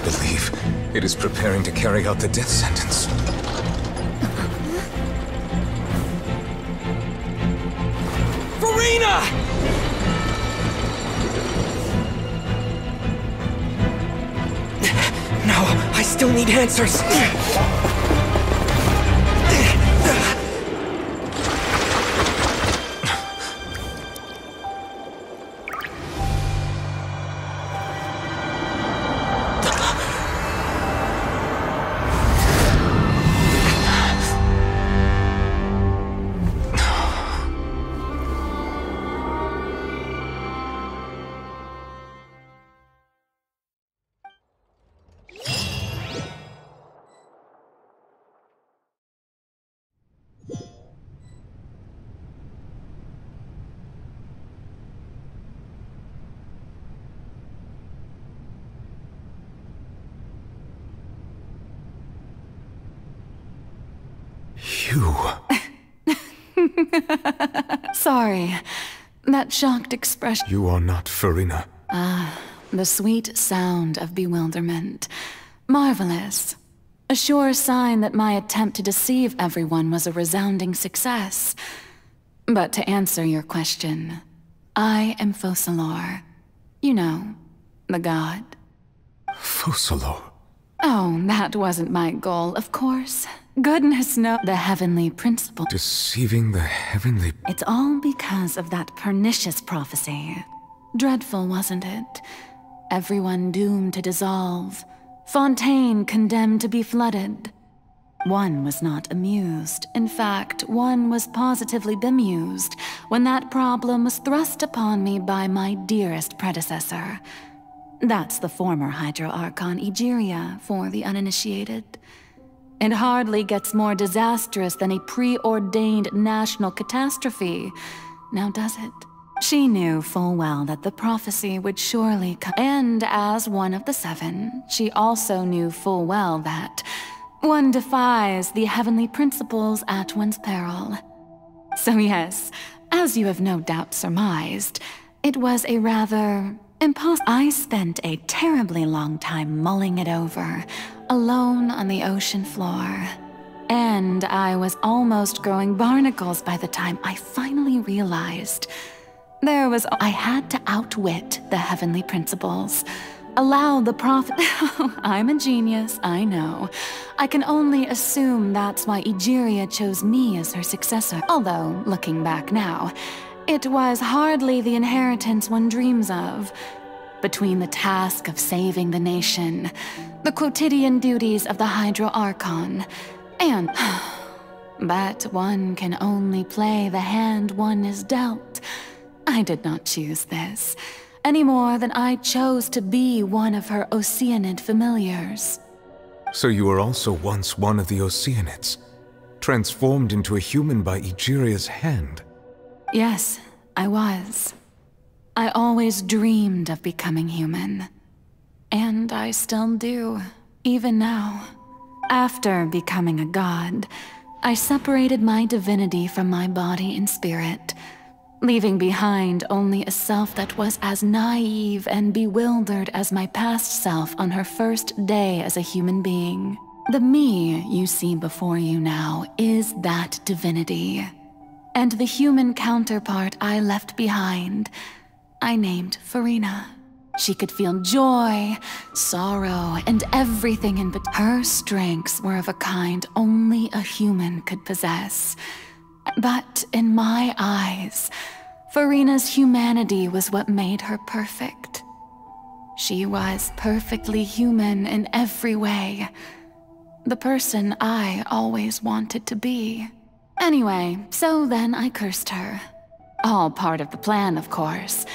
believe it is preparing to carry out the death sentence. Furina! No, I still need answers. You... Sorry. That shocked expression. You are not Furina. The sweet sound of bewilderment. Marvelous. A sure sign that my attempt to deceive everyone was a resounding success. But to answer your question, I am Focalor. You know, the god. Focalor? Oh, that wasn't my goal, of course. Goodness knows the heavenly principle. Deceiving the heavenly... It's all because of that pernicious prophecy. Dreadful, wasn't it? Everyone doomed to dissolve. Fontaine condemned to be flooded. One was not amused. In fact, one was positively bemused when that problem was thrust upon me by my dearest predecessor. That's the former Hydro Archon Egeria, for the uninitiated. It hardly gets more disastrous than a preordained national catastrophe, now does it? She knew full well that the prophecy would surely come, and as one of the seven, she also knew full well that one defies the heavenly principles at one's peril. So yes, as you have no doubt surmised, it was a rather impossible. I spent a terribly long time mulling it over, alone on the ocean floor. And I was almost growing barnacles by the time I finally realized I had to outwit the heavenly principles. Allow the prophet... I'm a genius, I know. I can only assume that's why Egeria chose me as her successor. Although, looking back now, it was hardly the inheritance one dreams of. Between the task of saving the nation, the quotidian duties of the Hydro Archon, and... But one can only play the hand one is dealt. I did not choose this, any more than I chose to be one of her Oceanid familiars. So you were also once one of the Oceanids, transformed into a human by Egeria's hand? Yes, I was. I always dreamed of becoming human. And I still do, even now. After becoming a god, I separated my divinity from my body and spirit, leaving behind only a self that was as naive and bewildered as my past self on her first day as a human being. The me you see before you now is that divinity. And the human counterpart I left behind, I named Furina. She could feel joy, sorrow, and everything in between. Her strengths were of a kind only a human could possess. But in my eyes, Furina's humanity was what made her perfect. She was perfectly human in every way. The person I always wanted to be. Anyway, so then I cursed her. All part of the plan, of course.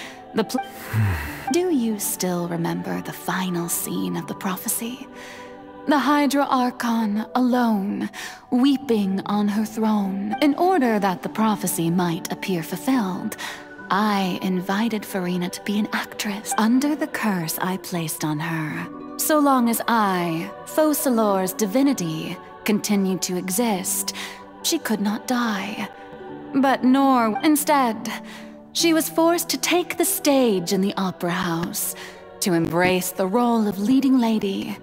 Do you still remember the final scene of the prophecy? The Hydra Archon, alone, weeping on her throne. In order that the prophecy might appear fulfilled, I invited Furina to be an actress under the curse I placed on her. So long as I, Focalor's divinity, continued to exist, she could not die. But instead, she was forced to take the stage in the opera house, to embrace the role of leading lady.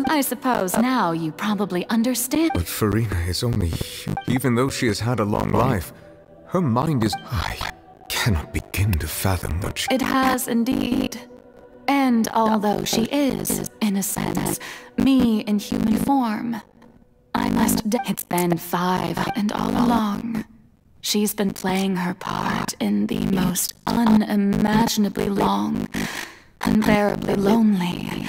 I suppose now you probably understand. But Farina is only... Even though she has had a long life, her mind is... I cannot begin to fathom what she... It has indeed. And although she is, in a sense, me in human form, I must... It's been 5 and all along. She's been playing her part in the most unimaginably long, unbearably lonely...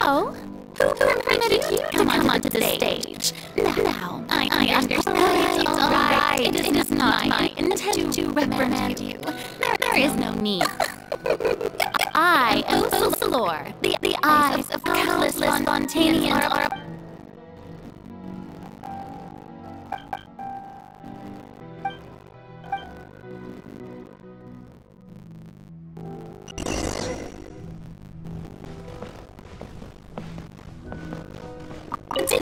Oh? Who permitted you to come onto the stage? Now, I understand. All right. It is not my intent to reprimand you. There is no need. I am Usulor. The eyes of countless spontaneous are...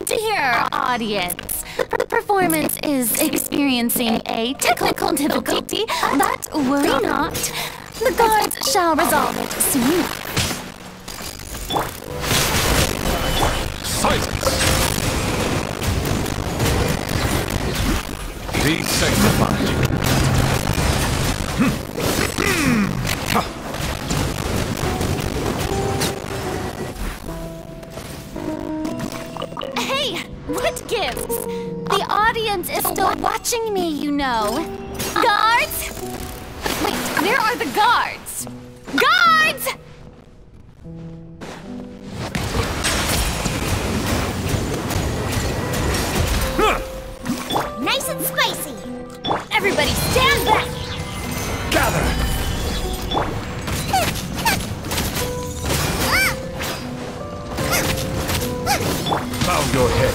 Dear audience, the performance is experiencing a technical difficulty, but worry not. The guards shall resolve it soon. Silence! Be sanctified. What gives? The audience is still watching me, you know. Guards? Wait, where are the guards? Guards! Nice and spicy. Everybody stand back. Gather! Bow your head.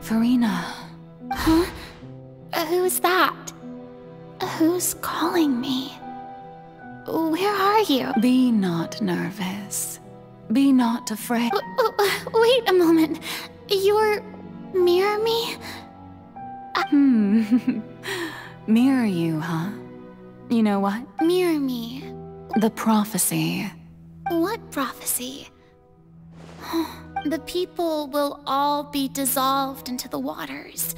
Farina. Huh? Who's that? calling me. Where are you? Be not nervous. Be not afraid. Wait a moment. You're... mirror me? Mirror you, huh? You know what? Mirror me. The prophecy. What prophecy? The people will all be dissolved into the waters,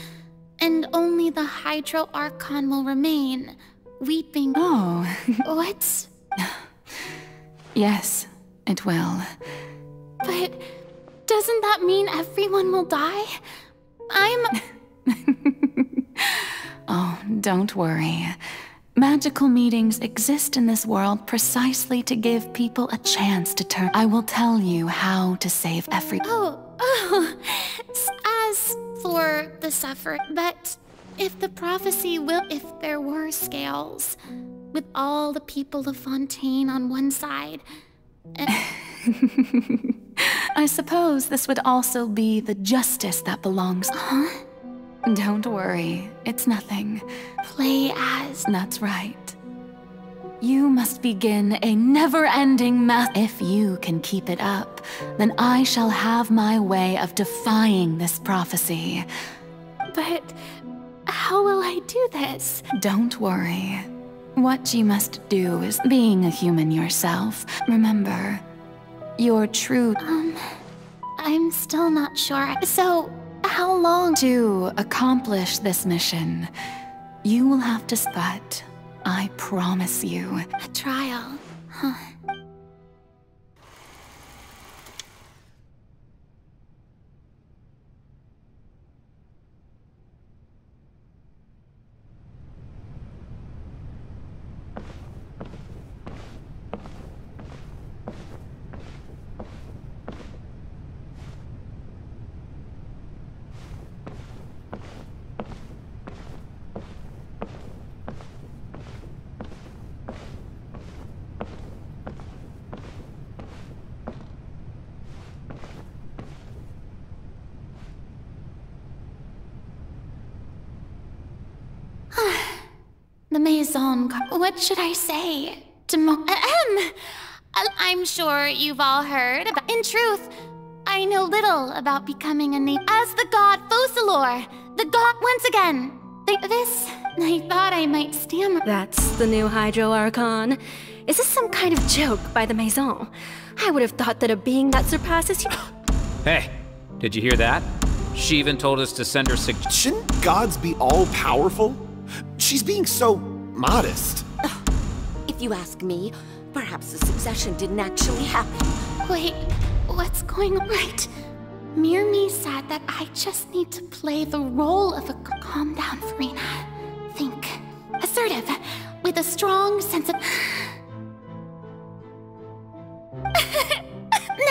and only the Hydro Archon will remain, weeping. Oh. What? Yes, it will. But doesn't that mean everyone will die? Oh, don't worry. Magical meetings exist in this world precisely to give people a chance to turn. I will tell you how to save every— As for the suffering, but if the prophecy if there were scales, with all the people of Fontaine on one side, I suppose this would also be the justice that belongs— Huh? Don't worry, it's nothing. Play as— That's right. You must begin a never-ending math. If you can keep it up, then I shall have my way of defying this prophecy. But how will I do this? Don't worry. What you must do is being a human yourself. Remember, your true— I'm still not sure. So, how long? To accomplish this mission, you will have to— But I promise you— A trial, huh? The Maison. What should I say? I'm sure you've all heard about— In truth, I know little about becoming a name. As the god Focalor, the god— Once again, I thought I might stammer. That's the new Hydro Archon. Is this some kind of joke by the Maison? I would have thought that a being that surpasses you— Hey, did you hear that? She even told us to send her Shouldn't gods be all-powerful? She's being so modest. If you ask me, perhaps the succession didn't actually happen. Wait, what's going on? Right. Mirmi said that I just need to play the role of a— Calm down, Farina. Think. Assertive, with a strong sense of—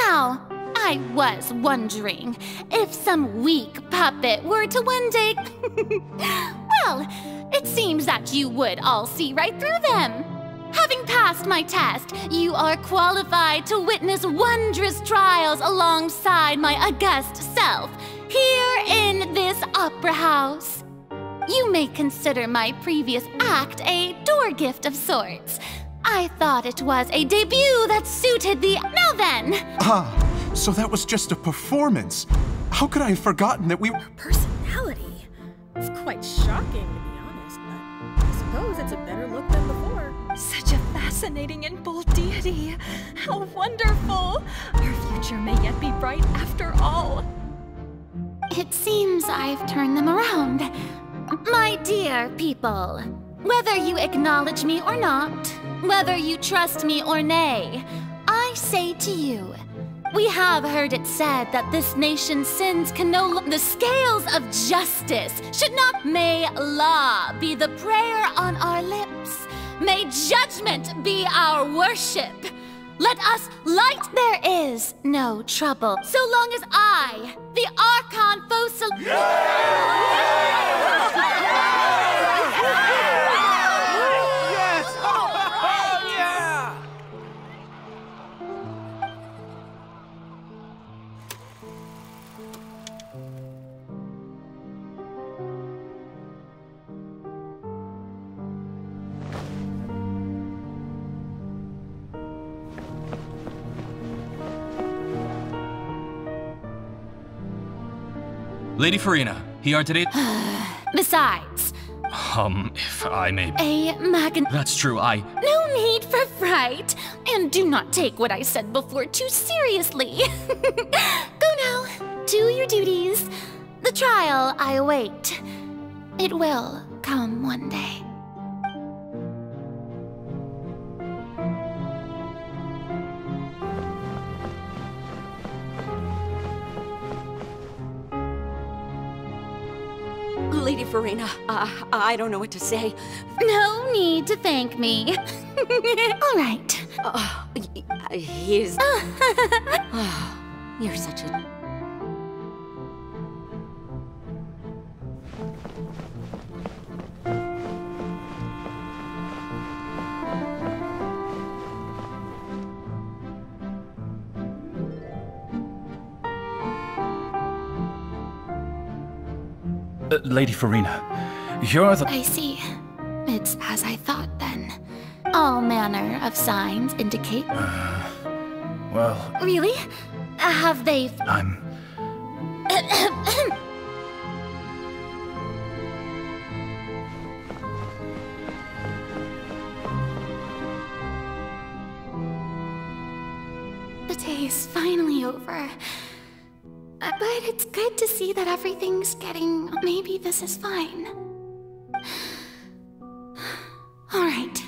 Now, I was wondering if some weak puppet were to one day— Well, it seems that you would all see right through them. Having passed my test, you are qualified to witness wondrous trials alongside my august self, here in this opera house. You may consider my previous act a door gift of sorts. I thought it was a debut that suited the— Now then! So that was just a performance. How could I have forgotten that we— Personality? It's quite shocking, to be honest, but I suppose it's a better look than before. Such a fascinating and bold deity. How wonderful! Our future may yet be bright after all. It seems I've turned them around. My dear people, whether you acknowledge me or not, whether you trust me or nay, I say to you, we have heard it said that this nation's sins can no longer— The scales of justice should not— May law be the prayer on our lips. May judgment be our worship. Let us light— There is no trouble, so long as I, the Archon Focal— Yes! Oh, yeah! Lady Farina, here are today. Besides, If I may. That's true, No need for fright, and do not take what I said before too seriously. Go now, do your duties. The trial I await. It will come one day. Lady Farina, I don't know what to say. No need to thank me. All right. He's... you're such a... Lady Farina, you're the... I see. It's as I thought then. All manner of signs indicate... well... Really? Have they... I'm... The day is finally over. But it's good to see that everything's getting... Maybe this is fine. All right.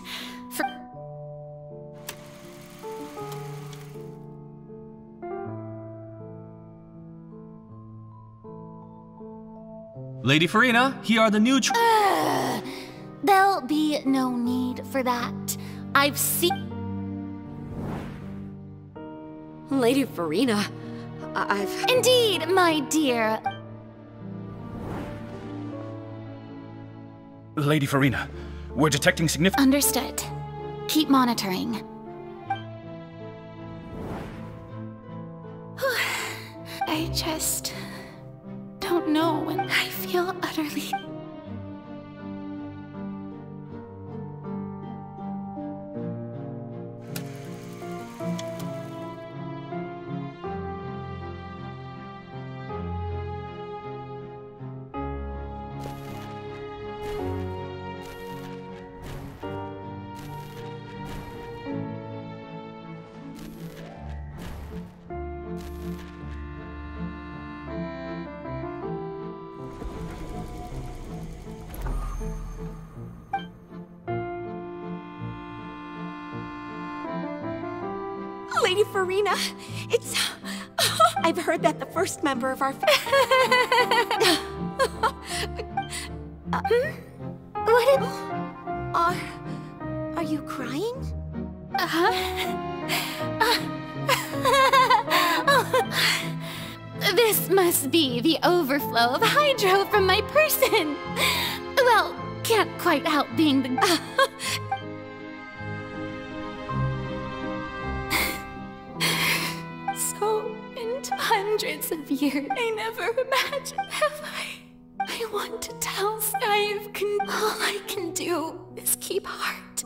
Lady Farina, here are the new... There'll be no need for that. I've seen... Lady Farina, Indeed, my dear. Lady Farina, we're detecting significant... Understood. Keep monitoring. I just... don't know when I feel utterly... Lady Farina, it's... I've heard that the first member of our What? Are you crying? This must be the overflow of hydro from my person. Well, can't quite help being the... So, into hundreds of years, I never imagined, have I? I want to tell Sky all I can do is keep heart.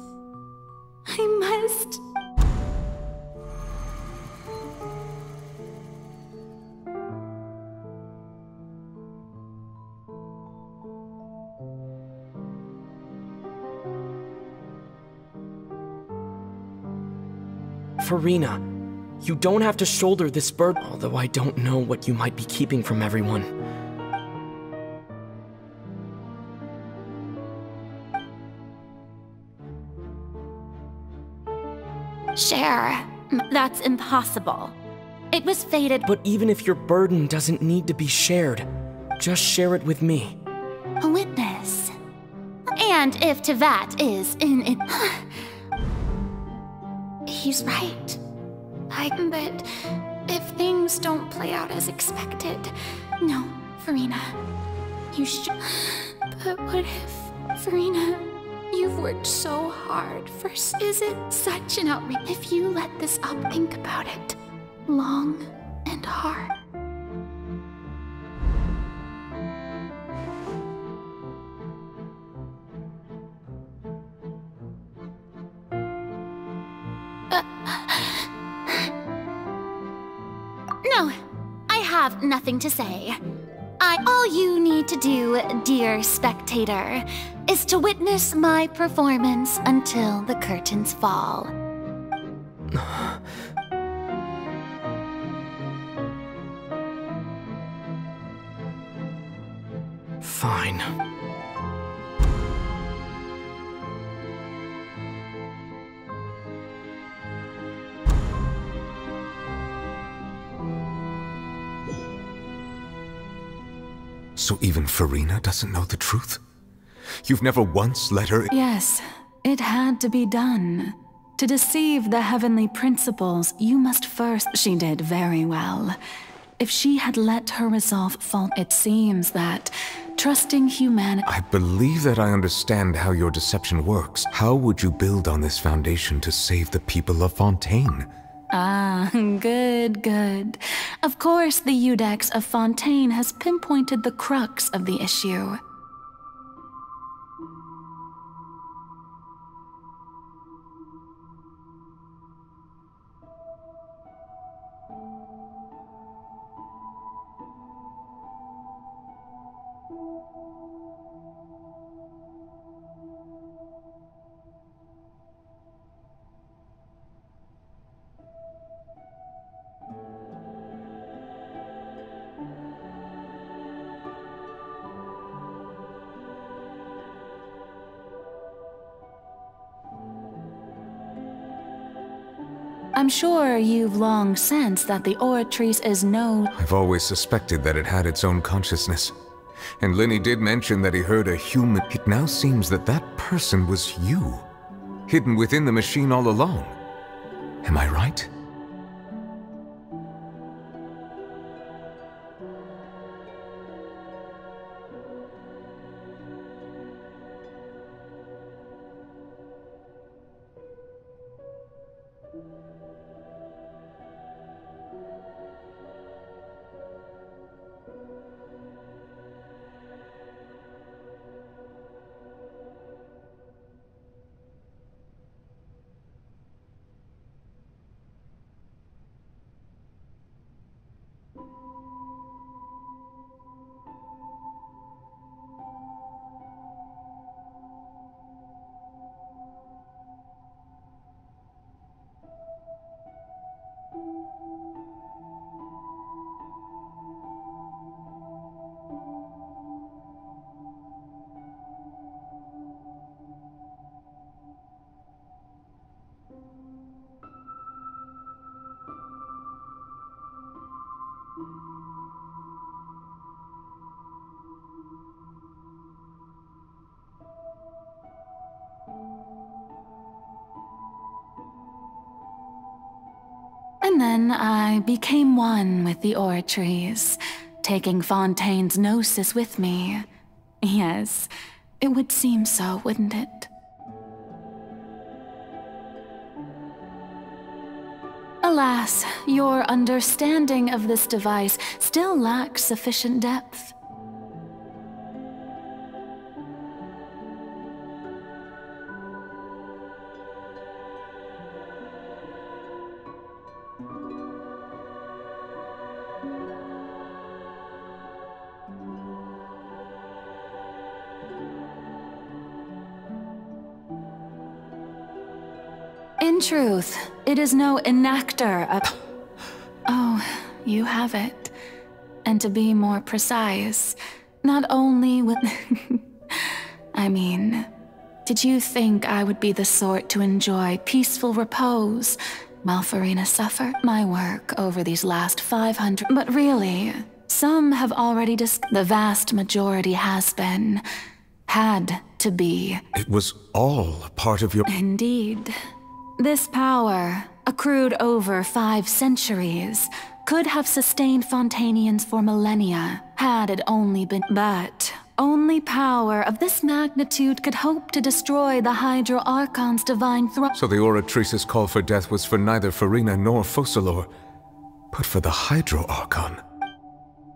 I must... Farina, you don't have to shoulder this burden, although I don't know what you might be keeping from everyone. Share. That's impossible. It was fated. But even if your burden doesn't need to be shared, just share it with me. A witness. And if Tevat is in it... He's right. But if things don't play out as expected... No, Farina. You should... But what if... Farina, you've worked so hard for... Is it such an outrage if you let this up? Think about it. Long and hard. No, I have nothing to say. All you need to do, dear spectator, is to witness my performance until the curtains fall. Fine. So even Farina doesn't know the truth? You've never once let her— Yes, it had to be done. To deceive the heavenly principles, you must first— She did very well. If she had let her resolve fall, it seems that trusting humanity— I believe that I understand how your deception works. How would you build on this foundation to save the people of Fontaine? Ah, good, good. Of course, the Iudex of Fontaine has pinpointed the crux of the issue. I'm sure you've long sensed that the Oratrice is no— I've always suspected that it had its own consciousness. And Lenny did mention that he heard a human— It now seems that that person was you, hidden within the machine all along. Am I right? And then I became one with the Oratrice, taking Fontaine's gnosis with me. Yes, it would seem so, wouldn't it? Alas, your understanding of this device still lacks sufficient depth. In truth, it is no enactor of— Oh, you have it. And to be more precise, not only with— I mean, did you think I would be the sort to enjoy peaceful repose while Farina suffered? My work over these last 500— But really, some have already the vast majority has been, had to be. It was all part of your— Indeed. This power, accrued over 5 centuries, could have sustained Fontainians for millennia, had it only been— But only power of this magnitude could hope to destroy the Hydro Archon's divine throne. So the Oratrice's call for death was for neither Farina nor Focalor, but for the Hydro Archon.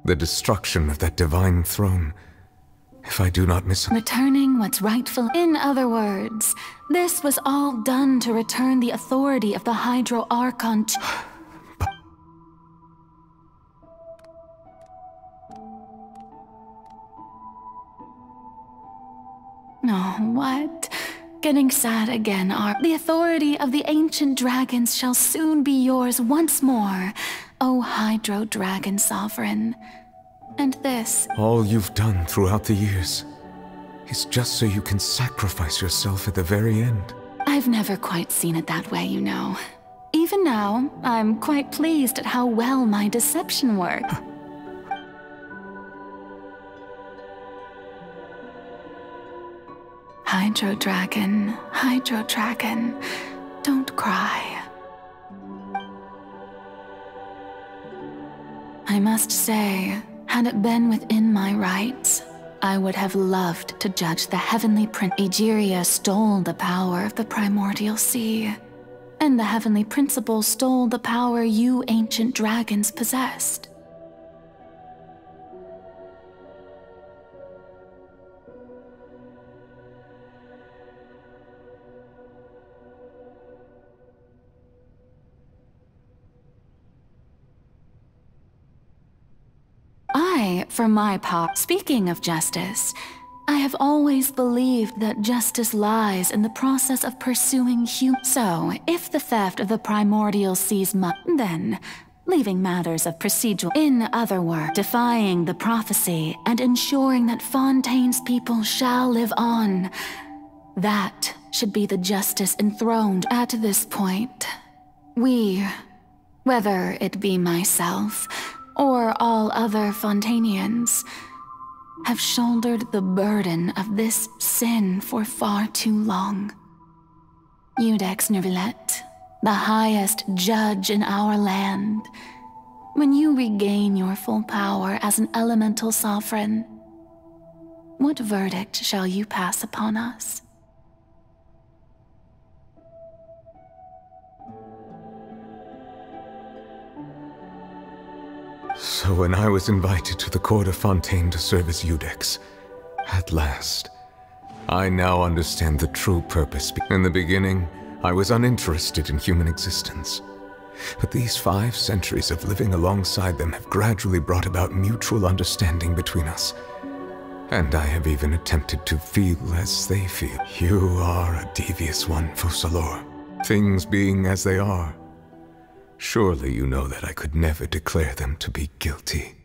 The destruction of that divine throne. If I do not miss— Returning what's rightful. In other words, this was all done to return the authority of the Hydro Archon to— getting sad again, The authority of the ancient dragons shall soon be yours once more, O Hydro Dragon Sovereign. And this... All you've done throughout the years is just so you can sacrifice yourself at the very end. I've never quite seen it that way, you know. Even now, I'm quite pleased at how well my deception worked. Hydro Dragon, don't cry. I must say, had it been within my rights, I would have loved to judge the Heavenly Prince. Egeria stole the power of the Primordial Sea, and the Heavenly Principle stole the power you ancient dragons possessed. For my part, speaking of justice, I have always believed that justice lies in the process of pursuing So, if the theft of the Primordial Sea's then, leaving matters of procedural. In other words, defying the prophecy and ensuring that Fontaine's people shall live on. That should be the justice enthroned at this point. We, whether it be myself, or all other Fontainians, have shouldered the burden of this sin for far too long. Iudex Nervillet, the highest judge in our land, when you regain your full power as an elemental sovereign, what verdict shall you pass upon us? So when I was invited to the court of Fontaine to serve as Iudex, at last, I now understand the true purpose. In the beginning, I was uninterested in human existence. But these 5 centuries of living alongside them have gradually brought about mutual understanding between us. And I have even attempted to feel as they feel. You are a devious one, Focalors. Things being as they are, surely you know that I could never declare them to be guilty.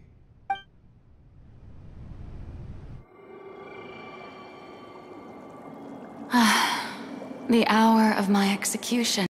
The hour of my execution.